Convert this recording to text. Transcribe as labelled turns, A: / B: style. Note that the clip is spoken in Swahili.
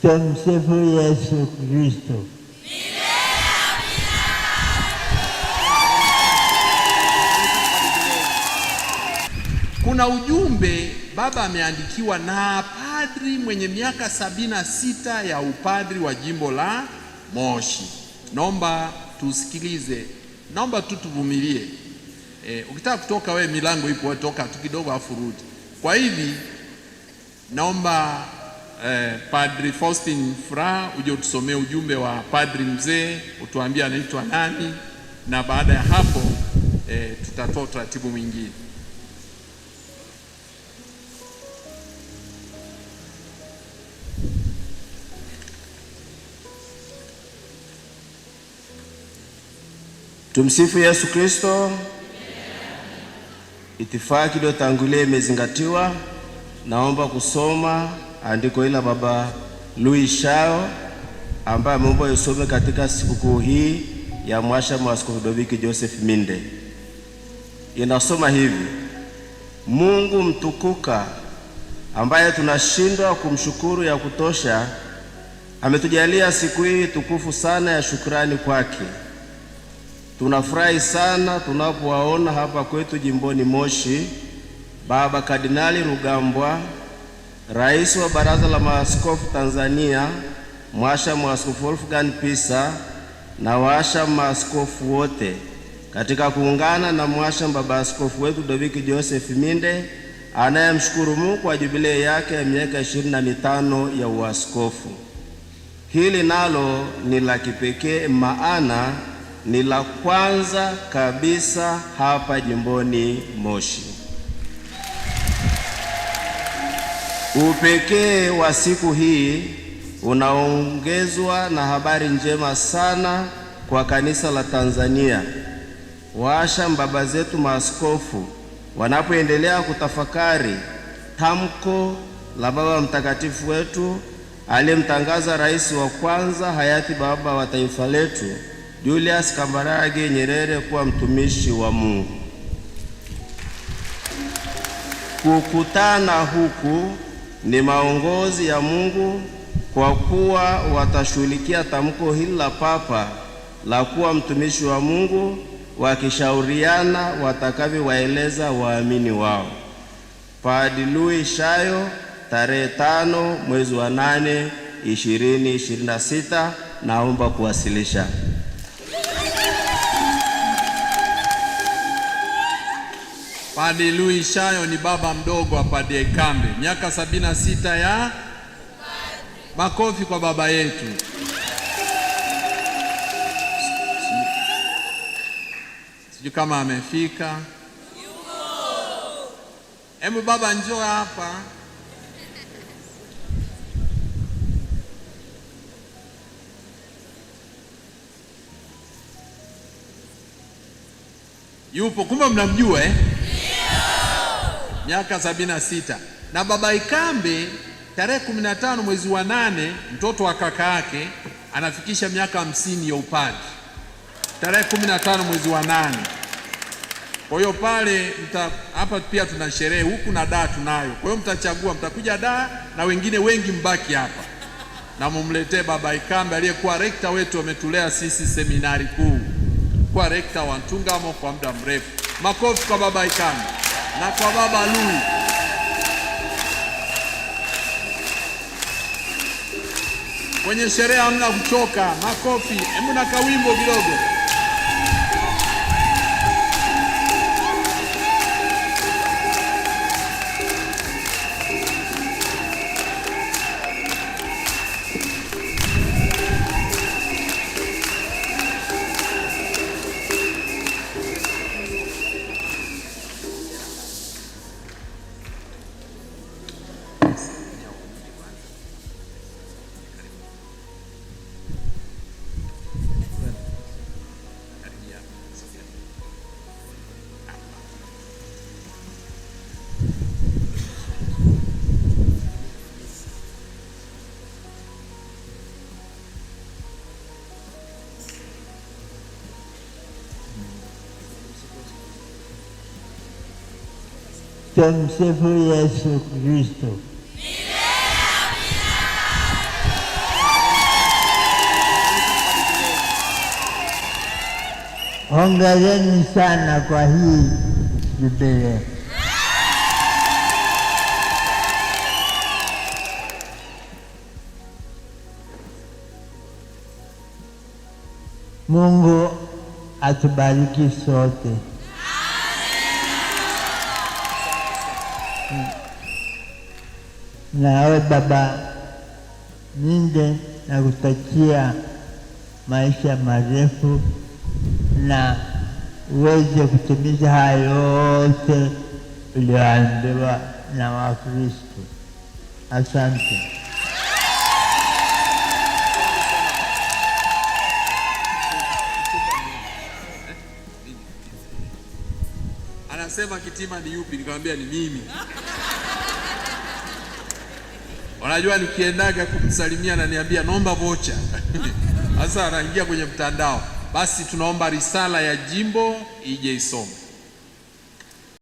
A: Tumsifu Yesu Kristo.
B: Kuna ujumbe baba ameandikiwa na padri mwenye miaka 76 ya upadri wa jimbo la Moshi. Naomba tusikilize, naomba tu tuvumilie. Ukitaka kutoka wewe, milango ipo, wewe toka tu kidogo afu rudi. Kwa hivi naomba Padri Faustin Fra uje utusomee ujumbe wa padri mzee, utuambie anaitwa nani, na baada ya hapo tutatoa utaratibu mwingine.
C: Tumsifu Yesu Kristo. Itifaki iliyotangulia imezingatiwa. Naomba kusoma andiko hili la Baba Louis Shayo ambaye ameomba isome katika sikukuu hii ya mwasha wa Askofu Ludovick Joseph Minde. Inasoma hivi: Mungu mtukuka ambaye tunashindwa kumshukuru ya kutosha, ametujalia siku hii tukufu sana ya shukrani kwake. Tunafurahi sana tunapowaona hapa kwetu jimboni Moshi Baba Kardinali Rugambwa, Rais wa Baraza la Maaskofu Tanzania, mwasha Maaskofu Wolfgang Pisa na washa maaskofu wote katika kuungana na mwasha Baba Askofu wetu Ludovick Joseph Minde anayemshukuru Mungu kwa jubilei yake ya miaka 25 ya uaskofu. Hili nalo ni la kipekee, maana ni la kwanza kabisa hapa jimboni Moshi. Upekee wa siku hii unaongezwa na habari njema sana kwa kanisa la Tanzania. Waasha baba zetu maaskofu wanapoendelea kutafakari tamko la Baba Mtakatifu wetu aliyemtangaza rais wa kwanza hayati baba wa taifa letu Julius Kambarage Nyerere kuwa mtumishi wa Mungu. Kukutana huku ni maongozi ya Mungu, kwa kuwa watashughulikia tamko hili la Papa la kuwa mtumishi wa Mungu, wakishauriana watakavyowaeleza waamini wao. Padri Louis Shayo, tarehe 5 mwezi wa 8 2026. Naomba kuwasilisha.
B: Padri Louis Shayo ni baba mdogo wa Padri Ikambe, miaka 76 ya makofi kwa baba yetu. Sijui kama amefika. Hebu baba njoo hapa. Yupo, kumbe mnamjua miaka 76. Na baba Ikambe tarehe 15 mwezi wa 8, mtoto wa kaka yake anafikisha miaka 50 ya upadri, tarehe 15 mwezi wa 8. Kwa hiyo pale hapa pia tuna sherehe huku na daa tunayo. Kwa hiyo mtachagua, mtakuja daa na wengine wengi mbaki hapa, na mumletee baba Ikambe aliyekuwa rekta wetu, ametulea sisi seminari kuu, kwa rekta wa Ntungamo kwa muda mrefu. Makofi kwa baba Ikambe na kwa baba Louis. Kwenye sherehe hamna kuchoka. Makofi. Hebu na kawimbo kidogo.
A: Tumsifu Yesu Kristo. Hongereni sana kwa hii jubilei. Mungu atubariki sote. Nawe Baba Minde, nakutakia maisha marefu na uweze kutimiza hayo yote uliyoambiwa na Wakristo. Asante.
B: Anasema Kitima ni yupi? Nikamwambia ni mimi. Unajua nikiendaga kumsalimia ananiambia naomba vocha. Sasa anaingia kwenye mtandao. Basi tunaomba risala ya jimbo ije isome.